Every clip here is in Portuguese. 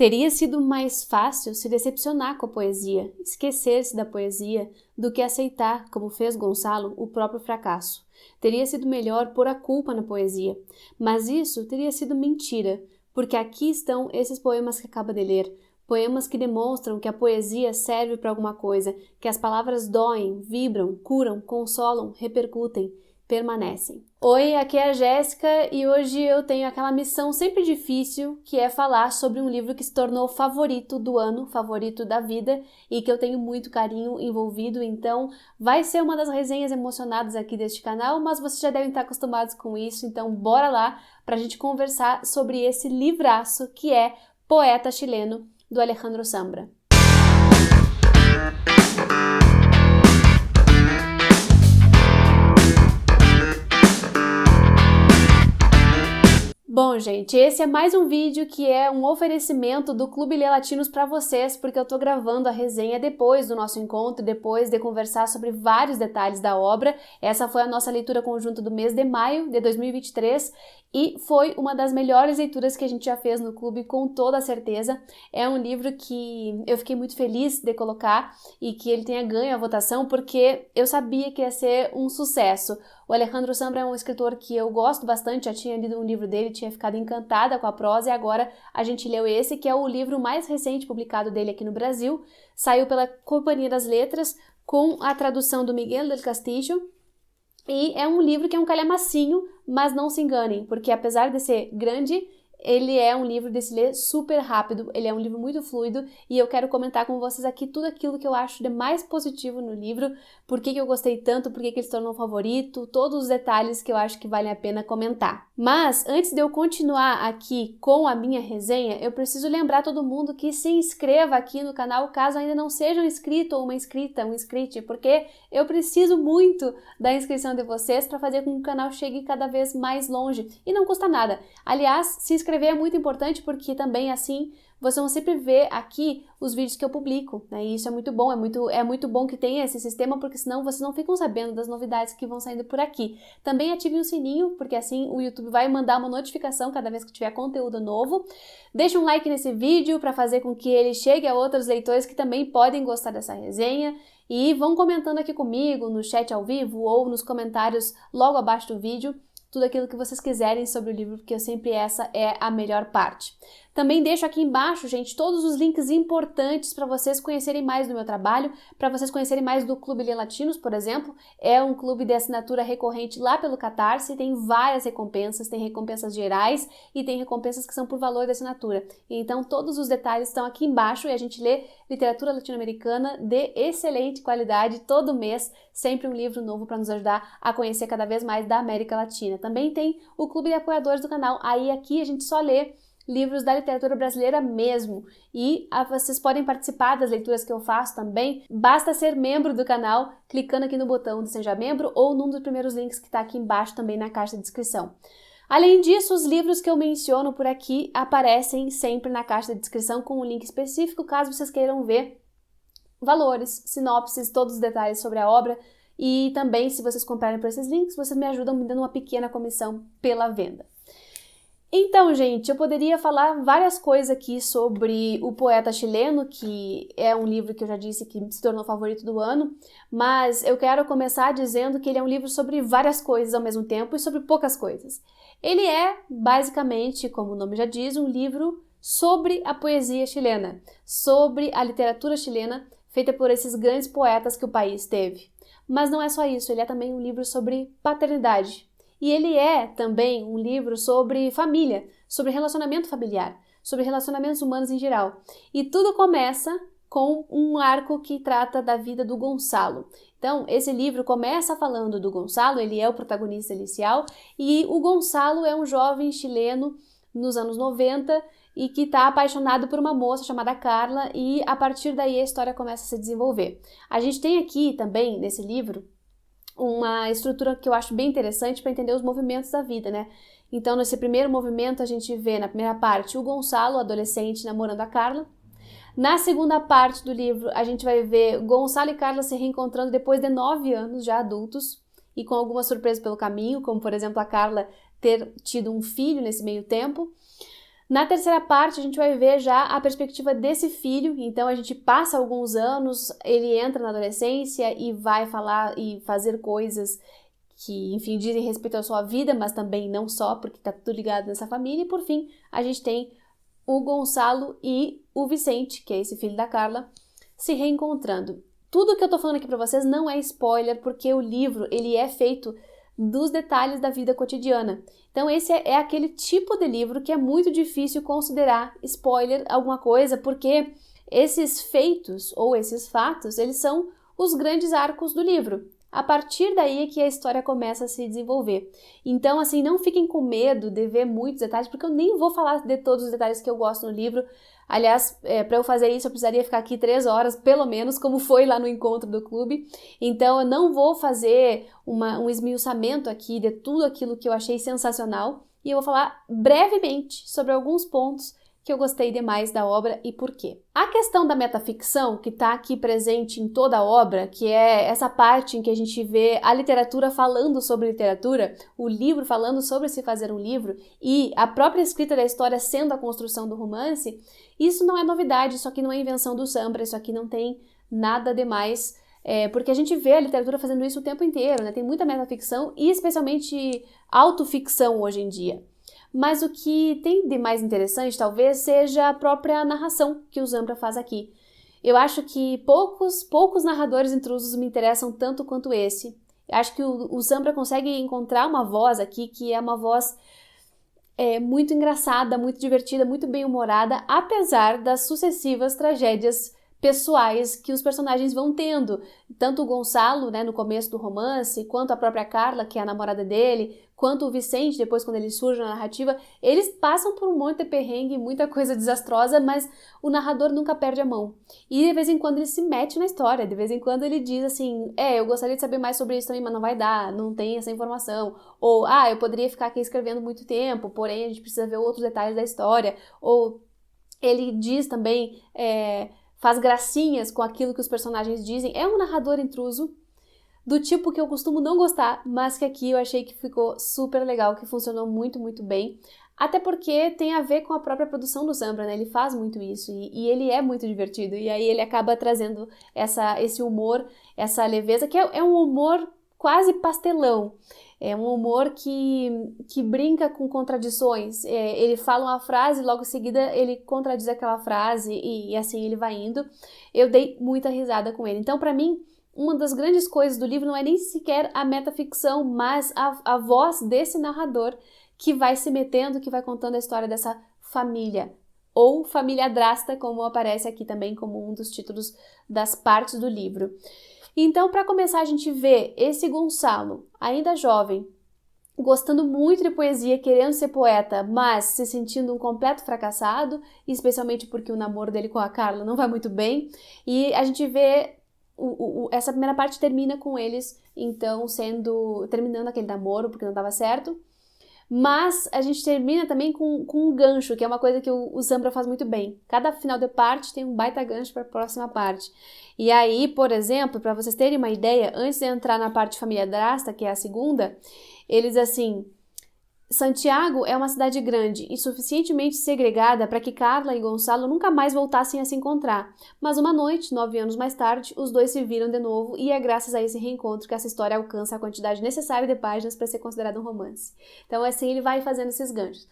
Teria sido mais fácil se decepcionar com a poesia, esquecer-se da poesia, do que aceitar, como fez Gonçalo, o próprio fracasso. Teria sido melhor pôr a culpa na poesia, mas isso teria sido mentira, porque aqui estão esses poemas que acaba de ler, poemas que demonstram que a poesia serve para alguma coisa, que as palavras doem, vibram, curam, consolam, repercutem, permanecem. Oi, aqui é a Jéssica e hoje eu tenho aquela missão sempre difícil, que é falar sobre um livro que se tornou favorito do ano, favorito da vida e que eu tenho muito carinho envolvido, então vai ser uma das resenhas emocionadas aqui deste canal, mas vocês já devem estar acostumados com isso, então bora lá pra gente conversar sobre esse livraço que é Poeta Chileno, do Alejandro Zambra. Bom, gente, esse é mais um vídeo que é um oferecimento do Clube Lê Latinos para vocês, porque eu tô gravando a resenha depois do nosso encontro, depois de conversar sobre vários detalhes da obra. Essa foi a nossa leitura conjunta do mês de maio de 2023 e foi uma das melhores leituras que a gente já fez no clube, com toda a certeza. É um livro que eu fiquei muito feliz de colocar e que ele tenha ganho a votação, porque eu sabia que ia ser um sucesso. O Alejandro Zambra é um escritor que eu gosto bastante, já tinha lido um livro dele, tinha ficado encantada com a prosa e agora a gente leu esse, que é o livro mais recente publicado dele aqui no Brasil. Saiu pela Companhia das Letras com a tradução do Miguel del Castillo e é um livro que é um calhamacinho, mas não se enganem, porque apesar de ser grande, ele é um livro de se ler super rápido, ele é um livro muito fluido e eu quero comentar com vocês aqui tudo aquilo que eu acho de mais positivo no livro, por que eu gostei tanto, por que ele se tornou um favorito, todos os detalhes que eu acho que valem a pena comentar. Mas antes de eu continuar aqui com a minha resenha, eu preciso lembrar todo mundo que se inscreva aqui no canal caso ainda não seja um inscrito ou uma inscrita, um inscrite, porque eu preciso muito da inscrição de vocês para fazer com que o canal chegue cada vez mais longe e não custa nada. Aliás, se inscrever é muito importante porque também assim vocês vão sempre ver aqui os vídeos que eu publico, né? E isso é muito bom, é muito bom que tenha esse sistema, porque senão vocês não ficam sabendo das novidades que vão saindo por aqui. Também ative o sininho, porque assim o YouTube vai mandar uma notificação cada vez que tiver conteúdo novo. Deixa um like nesse vídeo para fazer com que ele chegue a outros leitores que também podem gostar dessa resenha. E vão comentando aqui comigo no chat ao vivo ou nos comentários logo abaixo do vídeo tudo aquilo que vocês quiserem sobre o livro, porque sempre essa é a melhor parte. Também deixo aqui embaixo, gente, todos os links importantes para vocês conhecerem mais do meu trabalho, para vocês conhecerem mais do Clube Lê Latinos, por exemplo. É um clube de assinatura recorrente lá pelo Catarse, tem várias recompensas, tem recompensas gerais e tem recompensas que são por valor da assinatura. Então todos os detalhes estão aqui embaixo e a gente lê literatura latino-americana de excelente qualidade todo mês, sempre um livro novo para nos ajudar a conhecer cada vez mais da América Latina. Também tem o Clube de Apoiadores do canal, aí aqui a gente só lê livros da literatura brasileira mesmo, e vocês podem participar das leituras que eu faço também, basta ser membro do canal, clicando aqui no botão de Seja Membro ou num dos primeiros links que está aqui embaixo também na caixa de descrição. Além disso, os livros que eu menciono por aqui aparecem sempre na caixa de descrição com um link específico, caso vocês queiram ver valores, sinopses, todos os detalhes sobre a obra, e também se vocês comprarem por esses links, vocês me ajudam me dando uma pequena comissão pela venda. Então, gente, eu poderia falar várias coisas aqui sobre o Poeta Chileno, que é um livro que eu já disse que se tornou favorito do ano, mas eu quero começar dizendo que ele é um livro sobre várias coisas ao mesmo tempo e sobre poucas coisas. Ele é, basicamente, como o nome já diz, um livro sobre a poesia chilena, sobre a literatura chilena, feita por esses grandes poetas que o país teve. Mas não é só isso, ele é também um livro sobre paternidade. E ele é também um livro sobre família, sobre relacionamento familiar, sobre relacionamentos humanos em geral. E tudo começa com um arco que trata da vida do Gonçalo. Então, esse livro começa falando do Gonçalo, ele é o protagonista inicial, e o Gonçalo é um jovem chileno nos anos 90 e que está apaixonado por uma moça chamada Carla, e a partir daí a história começa a se desenvolver. A gente tem aqui também, nesse livro, uma estrutura que eu acho bem interessante para entender os movimentos da vida, né? Então, nesse primeiro movimento, a gente vê na primeira parte o Gonçalo, adolescente, namorando a Carla. Na segunda parte do livro, a gente vai ver Gonçalo e Carla se reencontrando depois de 9 anos já adultos e com algumas surpresas pelo caminho, como, por exemplo, a Carla ter tido um filho nesse meio tempo. Na terceira parte, a gente vai ver já a perspectiva desse filho, então a gente passa alguns anos, ele entra na adolescência e vai falar e fazer coisas que, enfim, dizem respeito à sua vida, mas também não só, porque tá tudo ligado nessa família. E por fim, a gente tem o Gonçalo e o Vicente, que é esse filho da Carla, se reencontrando. Tudo que eu tô falando aqui pra vocês não é spoiler, porque o livro, ele é feito dos detalhes da vida cotidiana. Então esse é aquele tipo de livro que é muito difícil considerar spoiler alguma coisa, porque esses feitos ou esses fatos, eles são os grandes arcos do livro. A partir daí é que a história começa a se desenvolver. Então, assim, não fiquem com medo de ver muitos detalhes, porque eu nem vou falar de todos os detalhes que eu gosto no livro. Aliás, para eu fazer isso, eu precisaria ficar aqui 3 horas, pelo menos, como foi lá no encontro do clube. Então, eu não vou fazer um esmiuçamento aqui de tudo aquilo que eu achei sensacional. E eu vou falar brevemente sobre alguns pontos que eu gostei demais da obra e por quê. A questão da metaficção, que está aqui presente em toda a obra, que é essa parte em que a gente vê a literatura falando sobre literatura, o livro falando sobre se fazer um livro e a própria escrita da história sendo a construção do romance, isso não é novidade, isso aqui não é invenção do Zambra, isso aqui não tem nada demais, porque a gente vê a literatura fazendo isso o tempo inteiro, né? Tem muita metaficção e especialmente autoficção hoje em dia. Mas o que tem de mais interessante, talvez, seja a própria narração que o Zambra faz aqui. Eu acho que poucos narradores intrusos me interessam tanto quanto esse. Eu acho que o Zambra consegue encontrar uma voz aqui que é uma voz muito engraçada, muito divertida, muito bem-humorada, apesar das sucessivas tragédias pessoais que os personagens vão tendo. Tanto o Gonçalo, né, no começo do romance, quanto a própria Carla, que é a namorada dele, quanto o Vicente, depois quando ele surge na narrativa, eles passam por um monte de perrengue, muita coisa desastrosa, mas o narrador nunca perde a mão. E de vez em quando ele se mete na história, de vez em quando ele diz assim, eu gostaria de saber mais sobre isso também, mas não vai dar, não tem essa informação. Ou, eu poderia ficar aqui escrevendo muito tempo, porém a gente precisa ver outros detalhes da história. Ou ele diz também, faz gracinhas com aquilo que os personagens dizem. É um narrador intruso, do tipo que eu costumo não gostar, mas que aqui eu achei que ficou super legal, que funcionou muito, muito bem. Até porque tem a ver com a própria produção do Zambra, né? Ele faz muito isso e ele é muito divertido. E aí ele acaba trazendo esse humor, essa leveza, que é um humor quase pastelão. É um humor que brinca com contradições. Ele fala uma frase, logo em seguida ele contradiz aquela frase e assim ele vai indo. Eu dei muita risada com ele. Então, para mim, uma das grandes coisas do livro não é nem sequer a metaficção, mas a voz desse narrador que vai se metendo, que vai contando a história dessa família. Ou família drasta, como aparece aqui também como um dos títulos das partes do livro. Então, para começar, a gente vê esse Gonçalo, ainda jovem, gostando muito de poesia, querendo ser poeta, mas se sentindo um completo fracassado, especialmente porque o namoro dele com a Carla não vai muito bem. E a gente vê essa primeira parte termina com eles, então, terminando aquele namoro, porque não dava certo. Mas a gente termina também com um gancho, que é uma coisa que o Zambra faz muito bem. Cada final de parte tem um baita gancho para a próxima parte. E aí, por exemplo, para vocês terem uma ideia, antes de entrar na parte família drasta, que é a segunda, eles assim... Santiago é uma cidade grande e suficientemente segregada para que Carla e Gonçalo nunca mais voltassem a se encontrar. Mas uma noite, 9 anos mais tarde, os dois se viram de novo e é graças a esse reencontro que essa história alcança a quantidade necessária de páginas para ser considerada um romance. Então, assim, ele vai fazendo esses ganchos.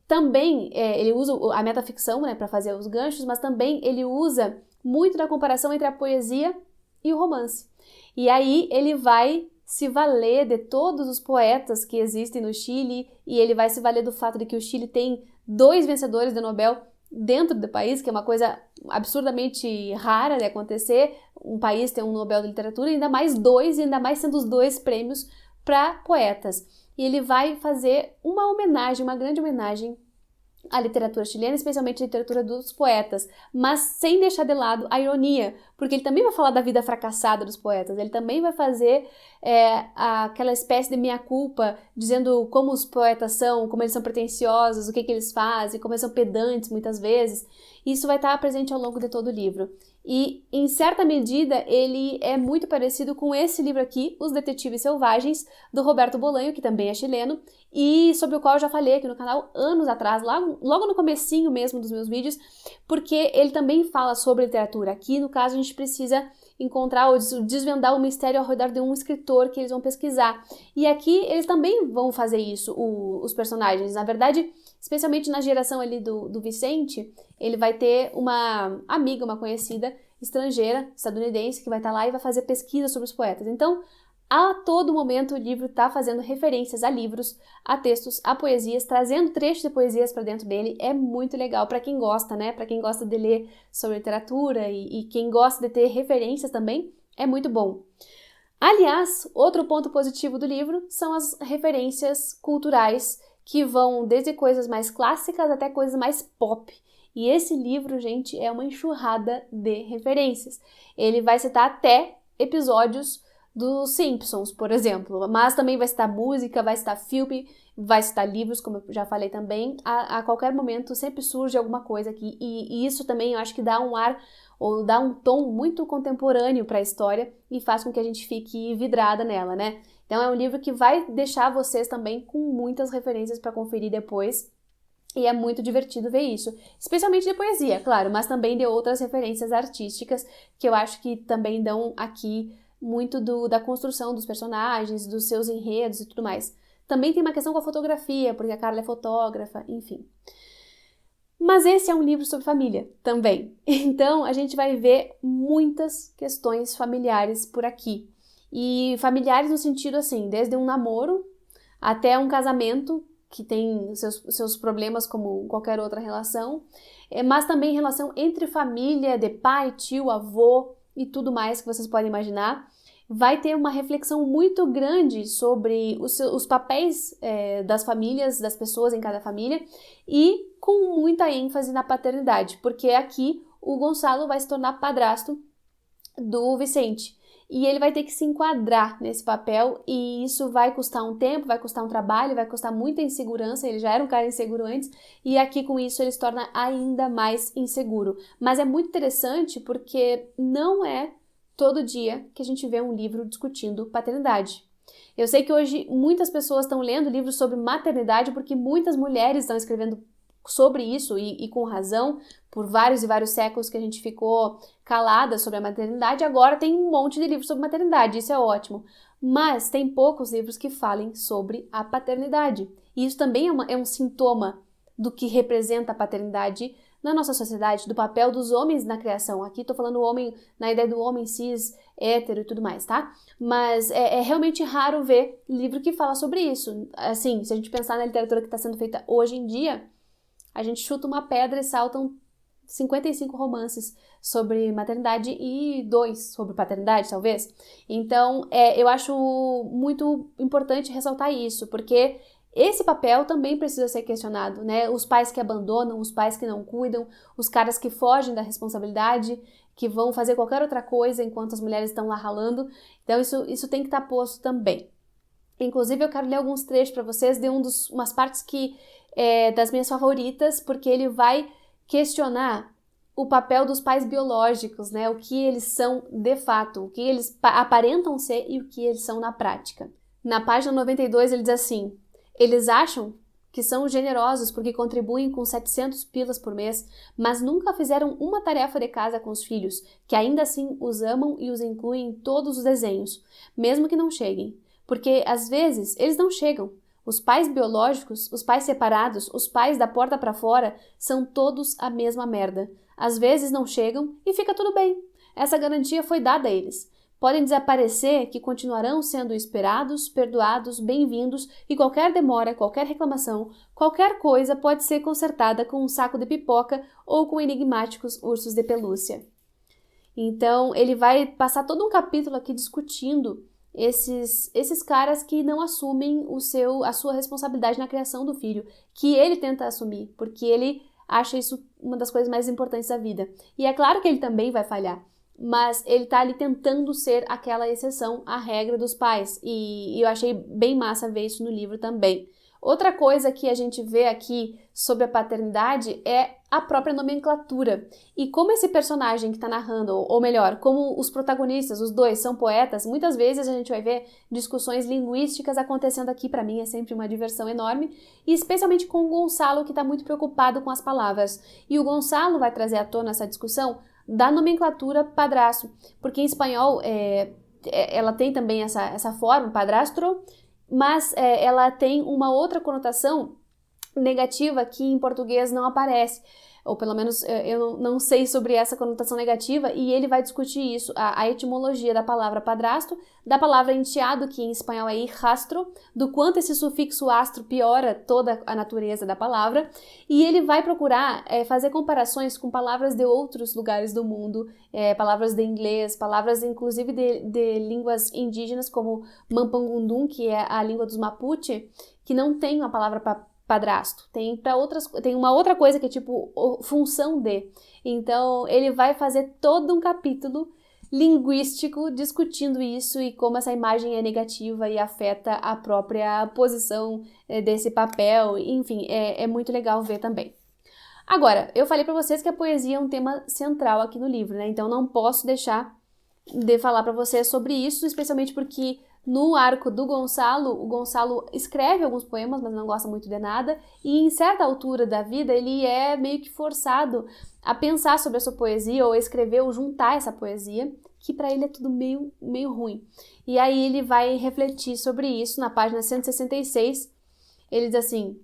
Também, ele usa a metaficção, né, para fazer os ganchos, mas também ele usa muito da comparação entre a poesia e o romance. E aí ele vai se valer de todos os poetas que existem no Chile e ele vai se valer do fato de que o Chile tem 2 vencedores de Nobel dentro do país, que é uma coisa absurdamente rara de acontecer, um país ter um Nobel de Literatura, ainda mais 2, e ainda mais sendo os 2 prêmios para poetas. E ele vai fazer uma homenagem, uma grande homenagem à literatura chilena, especialmente à literatura dos poetas, mas sem deixar de lado a ironia, porque ele também vai falar da vida fracassada dos poetas, ele também vai fazer aquela espécie de meia-culpa, dizendo como os poetas são, como eles são pretensiosos, o que eles fazem, como eles são pedantes muitas vezes. Isso vai estar presente ao longo de todo o livro. e, em certa medida, ele é muito parecido com esse livro aqui, Os Detetives Selvagens, do Roberto Bolanho, que também é chileno, e sobre o qual eu já falei aqui no canal anos atrás, logo no comecinho mesmo dos meus vídeos, porque ele também fala sobre literatura. Aqui, no caso, a gente precisa encontrar ou desvendar o mistério ao redor de um escritor que eles vão pesquisar. E aqui eles também vão fazer isso, os personagens. Na verdade, especialmente na geração ali do Vicente, ele vai ter uma amiga, uma conhecida estrangeira, estadunidense, que vai estar lá e vai fazer pesquisa sobre os poetas. Então, a todo momento o livro está fazendo referências a livros, a textos, a poesias, trazendo trechos de poesias para dentro dele. É muito legal para quem gosta, né? Para quem gosta de ler sobre literatura e quem gosta de ter referências também, é muito bom. Aliás, outro ponto positivo do livro são as referências culturais que vão desde coisas mais clássicas até coisas mais pop. E esse livro, gente, é uma enxurrada de referências. Ele vai citar até episódios dos Simpsons, por exemplo, mas também vai citar música, vai citar filme, vai citar livros, como eu já falei também. A qualquer momento sempre surge alguma coisa aqui, e isso também eu acho que dá um ar, ou dá um tom muito contemporâneo para a história e faz com que a gente fique vidrada nela, né? Então é um livro que vai deixar vocês também com muitas referências para conferir depois, e é muito divertido ver isso, especialmente de poesia, claro, mas também de outras referências artísticas que eu acho que também dão aqui muito da construção dos personagens, dos seus enredos e tudo mais. Também tem uma questão com a fotografia, porque a Carla é fotógrafa, enfim. Mas esse é um livro sobre família também. Então, a gente vai ver muitas questões familiares por aqui. E familiares no sentido assim, desde um namoro até um casamento, que tem seus problemas como qualquer outra relação, mas também relação entre família, de pai, tio, avô e tudo mais que vocês podem imaginar. Vai ter uma reflexão muito grande sobre os papéis das famílias, das pessoas em cada família, e com muita ênfase na paternidade, porque aqui o Gonçalo vai se tornar padrasto do Vicente. E ele vai ter que se enquadrar nesse papel, e isso vai custar um tempo, vai custar um trabalho, vai custar muita insegurança. Ele já era um cara inseguro antes, e aqui com isso ele se torna ainda mais inseguro. Mas é muito interessante porque não é todo dia que a gente vê um livro discutindo paternidade. Eu sei que hoje muitas pessoas estão lendo livros sobre maternidade porque muitas mulheres estão escrevendo sobre isso, e com razão, por vários e vários séculos que a gente ficou calada sobre a maternidade. Agora tem um monte de livros sobre maternidade, isso é ótimo, mas tem poucos livros que falem sobre a paternidade, e isso também é um sintoma do que representa a paternidade na nossa sociedade, do papel dos homens na criação. Aqui tô falando homem na ideia do homem cis, hétero e tudo mais, tá? Mas é realmente raro ver livro que fala sobre isso. Assim, se a gente pensar na literatura que está sendo feita hoje em dia, a gente chuta uma pedra e saltam 55 romances sobre maternidade e 2 sobre paternidade, talvez. Então, eu acho muito importante ressaltar isso, porque esse papel também precisa ser questionado, né? Os pais que abandonam, os pais que não cuidam, os caras que fogem da responsabilidade, que vão fazer qualquer outra coisa enquanto as mulheres estão lá ralando. Então, isso tem que estar posto também. Inclusive, eu quero ler alguns trechos para vocês de umas partes que das minhas favoritas, porque ele vai questionar o papel dos pais biológicos, né? O que eles são de fato, o que eles aparentam ser e o que eles são na prática. Na página 92 ele diz assim: eles acham que são generosos porque contribuem com 700 pilas por mês, mas nunca fizeram uma tarefa de casa com os filhos, que ainda assim os amam e os incluem em todos os desenhos, mesmo que não cheguem. Porque, às vezes, eles não chegam. Os pais biológicos, os pais separados, os pais da porta para fora, são todos a mesma merda. Às vezes não chegam e fica tudo bem. Essa garantia foi dada a eles. Podem desaparecer que continuarão sendo esperados, perdoados, bem-vindos, e qualquer demora, qualquer reclamação, qualquer coisa pode ser consertada com um saco de pipoca ou com enigmáticos ursos de pelúcia. Então, ele vai passar todo um capítulo aqui discutindo esses caras que não assumem a sua responsabilidade na criação do filho, que ele tenta assumir, porque ele acha isso uma das coisas mais importantes da vida. E é claro que ele também vai falhar, mas ele tá ali tentando ser aquela exceção à regra dos pais, e eu achei bem massa ver isso no livro também. Outra coisa que a gente vê aqui sobre a paternidade é a própria nomenclatura. E como esse personagem que está narrando, ou melhor, como os protagonistas, os dois, são poetas, muitas vezes a gente vai ver discussões linguísticas acontecendo aqui. Para mim é sempre uma diversão enorme, e especialmente com o Gonçalo, que está muito preocupado com as palavras. E o Gonçalo vai trazer à tona essa discussão da nomenclatura padrasto, porque em espanhol ela tem também essa forma, padrastro, mas ela tem uma outra conotação negativa que em português não aparece, ou pelo menos eu não sei sobre essa conotação negativa, e ele vai discutir isso, a etimologia da palavra padrasto, da palavra enteado, que em espanhol é hijastro, do quanto esse sufixo astro piora toda a natureza da palavra, e ele vai procurar fazer comparações com palavras de outros lugares do mundo, palavras de inglês, palavras inclusive de línguas indígenas, como Mampangundum, que é a língua dos Mapuche, que não tem uma palavra padrasto, tem uma outra coisa que é tipo função de. Então ele vai fazer todo um capítulo linguístico discutindo isso e como essa imagem é negativa e afeta a própria posição desse papel. Enfim, é muito legal ver também. Agora, eu falei para vocês que a poesia é um tema central aqui no livro, né? Então não posso deixar de falar para vocês sobre isso, especialmente porque no arco do Gonçalo, o Gonçalo escreve alguns poemas, mas não gosta muito de nada, e em certa altura da vida ele é meio que forçado a pensar sobre a sua poesia, ou a escrever, ou juntar essa poesia, que para ele é tudo meio ruim. E aí ele vai refletir sobre isso na página 166, ele diz assim: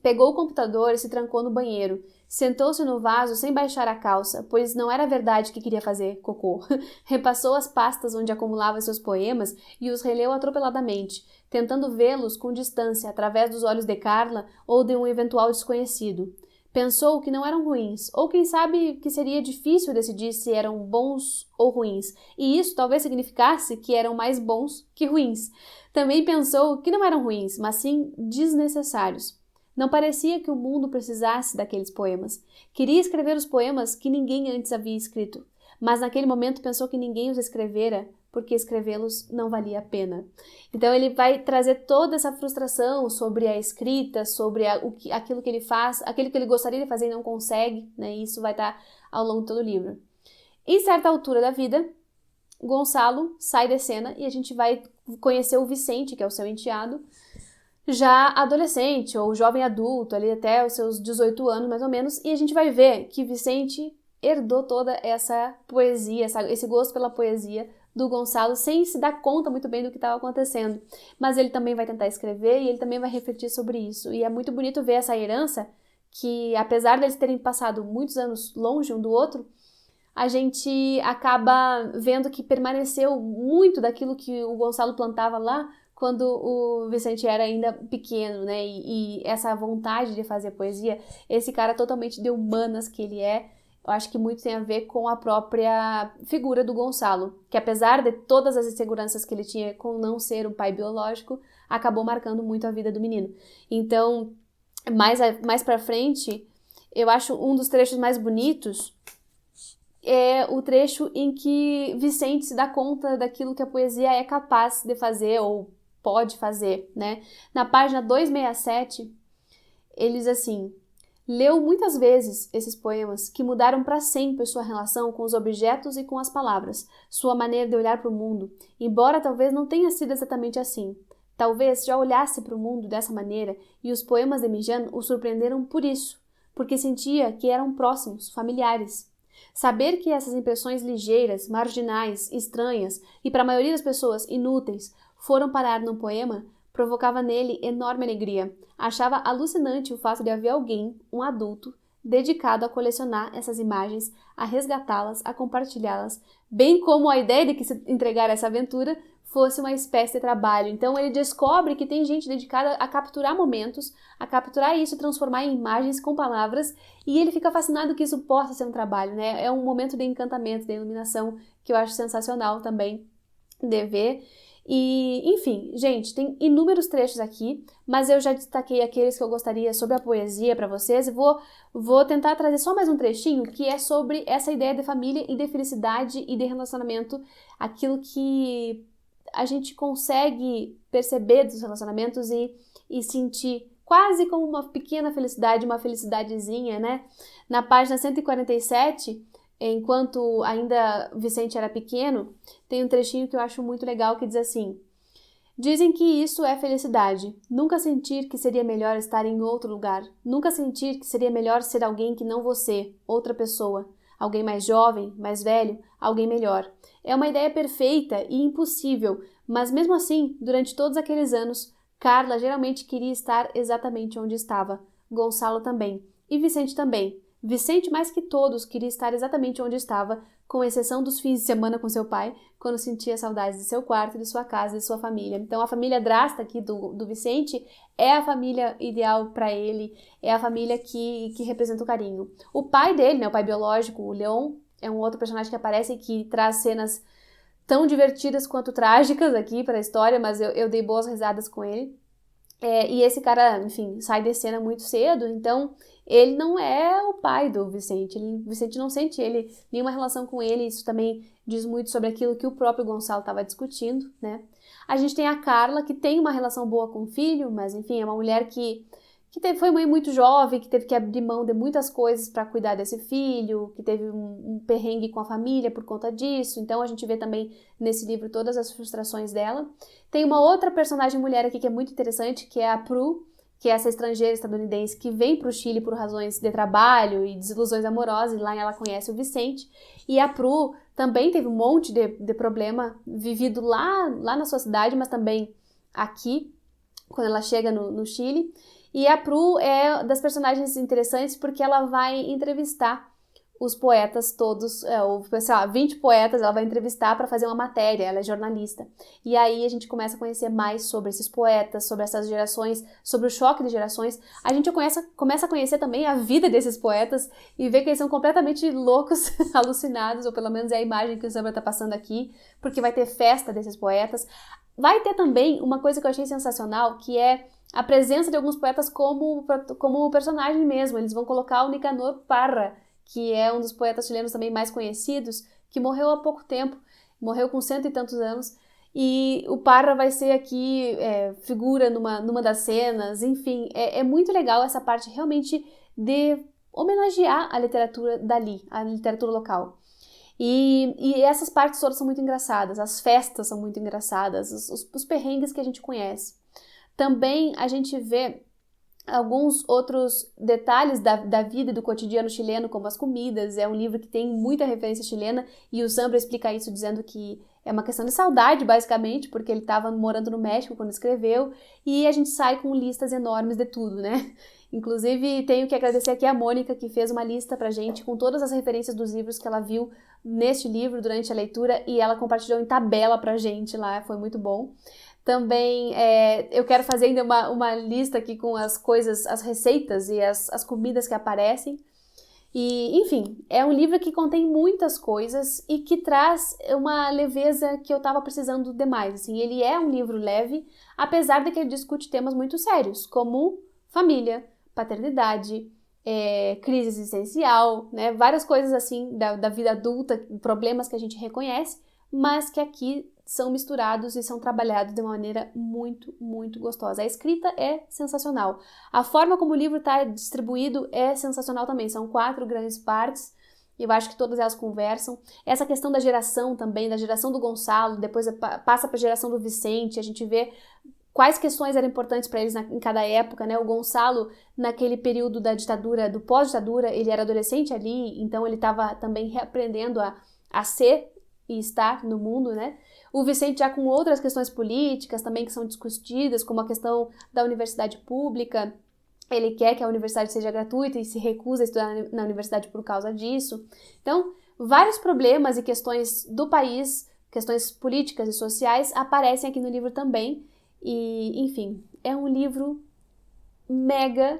pegou o computador e se trancou no banheiro. Sentou-se no vaso sem baixar a calça, pois não era verdade que queria fazer cocô. Repassou as pastas onde acumulava seus poemas e os releu atropeladamente, tentando vê-los com distância através dos olhos de Carla ou de um eventual desconhecido. Pensou que não eram ruins, ou quem sabe que seria difícil decidir se eram bons ou ruins, e isso talvez significasse que eram mais bons que ruins. Também pensou que não eram ruins, mas sim desnecessários. Não parecia que o mundo precisasse daqueles poemas. Queria escrever os poemas que ninguém antes havia escrito, mas naquele momento pensou que ninguém os escrevera porque escrevê-los não valia a pena. Então ele vai trazer toda essa frustração sobre a escrita, sobre aquilo que ele faz, aquilo que ele gostaria de fazer e não consegue, né? E isso vai estar ao longo de todo o livro. Em certa altura da vida, Gonçalo sai de cena e a gente vai conhecer o Vicente, que é o seu enteado, já adolescente ou jovem adulto, ali até os seus 18 anos mais ou menos, e a gente vai ver que Vicente herdou toda essa poesia, esse gosto pela poesia do Gonçalo, sem se dar conta muito bem do que estava acontecendo. Mas ele também vai tentar escrever e ele também vai refletir sobre isso. E é muito bonito ver essa herança que, apesar deles terem passado muitos anos longe um do outro, a gente acaba vendo que permaneceu muito daquilo que o Gonçalo plantava lá quando o Vicente era ainda pequeno, né? E essa vontade de fazer poesia, esse cara totalmente de humanas que ele é, eu acho que muito tem a ver com a própria figura do Gonçalo, que apesar de todas as inseguranças que ele tinha com não ser um pai biológico, acabou marcando muito a vida do menino. Então, mais pra frente, eu acho um dos trechos mais bonitos é o trecho em que Vicente se dá conta daquilo que a poesia é capaz de fazer ou pode fazer, né? Na página 267, ele diz assim: leu muitas vezes esses poemas que mudaram para sempre sua relação com os objetos e com as palavras, sua maneira de olhar para o mundo, embora talvez não tenha sido exatamente assim. Talvez já olhasse para o mundo dessa maneira e os poemas de Mijan o surpreenderam por isso, porque sentia que eram próximos, familiares. Saber que essas impressões ligeiras, marginais, estranhas e para a maioria das pessoas inúteis foram parar num poema provocava nele enorme alegria. Achava alucinante o fato de haver alguém, um adulto, dedicado a colecionar essas imagens, a resgatá-las, a compartilhá-las, bem como a ideia de que se entregar a essa aventura fosse uma espécie de trabalho. Então ele descobre que tem gente dedicada a capturar momentos, a capturar isso, transformar em imagens com palavras, e ele fica fascinado que isso possa ser um trabalho, né? É um momento de encantamento, de iluminação, que eu acho sensacional também de ver. E, enfim, gente, tem inúmeros trechos aqui, mas eu já destaquei aqueles que eu gostaria sobre a poesia para vocês e vou tentar trazer só mais um trechinho que é sobre essa ideia de família e de felicidade e de relacionamento, aquilo que a gente consegue perceber dos relacionamentos e e sentir quase como uma pequena felicidade, uma felicidadezinha, né? Na página 147, enquanto ainda Vicente era pequeno, tem um trechinho que eu acho muito legal que diz assim: dizem que isso é felicidade. Nunca sentir que seria melhor estar em outro lugar. Nunca sentir que seria melhor ser alguém que não você, outra pessoa. Alguém mais jovem, mais velho, alguém melhor. É uma ideia perfeita e impossível, mas mesmo assim, durante todos aqueles anos, Carla geralmente queria estar exatamente onde estava. Gonçalo também. E Vicente também. Vicente, mais que todos, queria estar exatamente onde estava, com exceção dos fins de semana com seu pai, quando sentia saudades de seu quarto, de sua casa, de sua família. Então, a família drasta aqui do Vicente é a família ideal para ele, é a família que representa o carinho. O pai dele, né, o pai biológico, o Leon, é um outro personagem que aparece e que traz cenas tão divertidas quanto trágicas aqui para a história, mas eu dei boas risadas com ele. E esse cara, enfim, sai de cena muito cedo, então ele não é o pai do Vicente. Vicente não sente nenhuma relação com ele, isso também diz muito sobre aquilo que o próprio Gonçalo estava discutindo, né? A gente tem a Carla, que tem uma relação boa com o filho, mas enfim, é uma mulher que foi mãe muito jovem, que teve que abrir mão de muitas coisas para cuidar desse filho, que teve um perrengue com a família por conta disso. Então a gente vê também nesse livro todas as frustrações dela. Tem uma outra personagem mulher aqui que é muito interessante, que é a Prue, que é essa estrangeira estadunidense que vem para o Chile por razões de trabalho e desilusões amorosas, e lá ela conhece o Vicente. E a Prue também teve um monte de problema vivido lá na sua cidade, mas também aqui, quando ela chega no Chile. E a Prue é das personagens interessantes porque ela vai entrevistar os poetas todos, sei lá, 20 poetas, ela vai entrevistar para fazer uma matéria, ela é jornalista. E aí a gente começa a conhecer mais sobre esses poetas, sobre essas gerações, sobre o choque de gerações. A gente começa a conhecer também a vida desses poetas e ver que eles são completamente loucos, alucinados, ou pelo menos é a imagem que o Sambra está passando aqui, porque vai ter festa desses poetas. Vai ter também uma coisa que eu achei sensacional, que é a presença de alguns poetas como personagem mesmo. Eles vão colocar o Nicanor Parra, que é um dos poetas chilenos também mais conhecidos, que morreu há pouco tempo, morreu com 100 e tantos anos, e o Parra vai ser aqui figura numa das cenas. Enfim, é muito legal essa parte realmente de homenagear a literatura dali, a literatura local. E essas partes todas são muito engraçadas, as festas são muito engraçadas, os perrengues que a gente conhece. Também a gente vê alguns outros detalhes da vida e do cotidiano chileno, como as comidas. É um livro que tem muita referência chilena e o Zambra explica isso dizendo que é uma questão de saudade, basicamente, porque ele estava morando no México quando escreveu, e a gente sai com listas enormes de tudo, né? Inclusive, tenho que agradecer aqui a Mônica, que fez uma lista pra gente com todas as referências dos livros que ela viu neste livro durante a leitura, e ela compartilhou em tabela pra gente lá, foi muito bom. Também eu quero fazer ainda uma lista aqui com as coisas, as receitas e as comidas que aparecem. E, enfim, é um livro que contém muitas coisas e que traz uma leveza que eu estava precisando demais. Assim, ele é um livro leve, apesar de que ele discute temas muito sérios, como família, paternidade, crise existencial, né? Várias coisas assim da vida adulta, problemas que a gente reconhece, mas que aqui são misturados e são trabalhados de uma maneira muito, muito gostosa. A escrita é sensacional. A forma como o livro está distribuído é sensacional também. São 4 grandes partes, e eu acho que todas elas conversam. Essa questão da geração também, da geração do Gonçalo, depois passa para a geração do Vicente, a gente vê quais questões eram importantes para eles em cada época, né? O Gonçalo, naquele período da ditadura, do pós-ditadura, ele era adolescente ali, então ele estava também reaprendendo a ser e estar no mundo, né? O Vicente já com outras questões políticas também que são discutidas, como a questão da universidade pública. Ele quer que a universidade seja gratuita e se recusa a estudar na universidade por causa disso. Então, vários problemas e questões do país, questões políticas e sociais, aparecem aqui no livro também. E, enfim, é um livro mega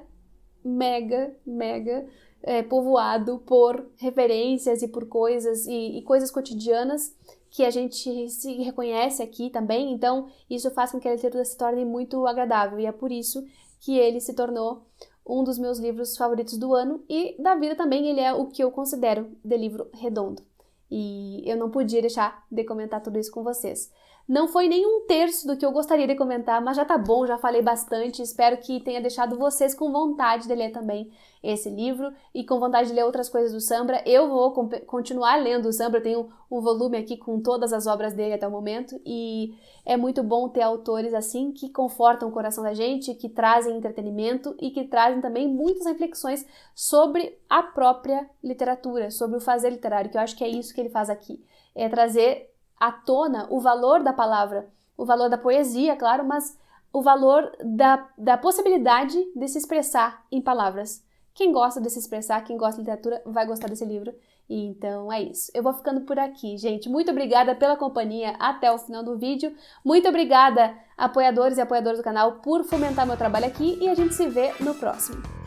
povoado por referências e por coisas e coisas cotidianas que a gente se reconhece aqui também. Então isso faz com que a literatura se torne muito agradável, e é por isso que ele se tornou um dos meus livros favoritos do ano e da vida também. Ele é o que eu considero de livro redondo, e eu não podia deixar de comentar tudo isso com vocês. Não foi nem um terço do que eu gostaria de comentar, mas já tá bom, já falei bastante. Espero que tenha deixado vocês com vontade de ler também esse livro e com vontade de ler outras coisas do Sambra. Eu vou continuar lendo o Sambra, eu tenho um volume aqui com todas as obras dele até o momento e é muito bom ter autores assim que confortam o coração da gente, que trazem entretenimento e que trazem também muitas reflexões sobre a própria literatura, sobre o fazer literário, que eu acho que é isso que ele faz aqui. É trazer à tona o valor da palavra, o valor da poesia, claro, mas o valor da possibilidade de se expressar em palavras. Quem gosta de se expressar, quem gosta de literatura, vai gostar desse livro. E então é isso. Eu vou ficando por aqui, gente. Muito obrigada pela companhia até o final do vídeo. Muito obrigada, apoiadores e apoiadoras do canal, por fomentar meu trabalho aqui. E a gente se vê no próximo.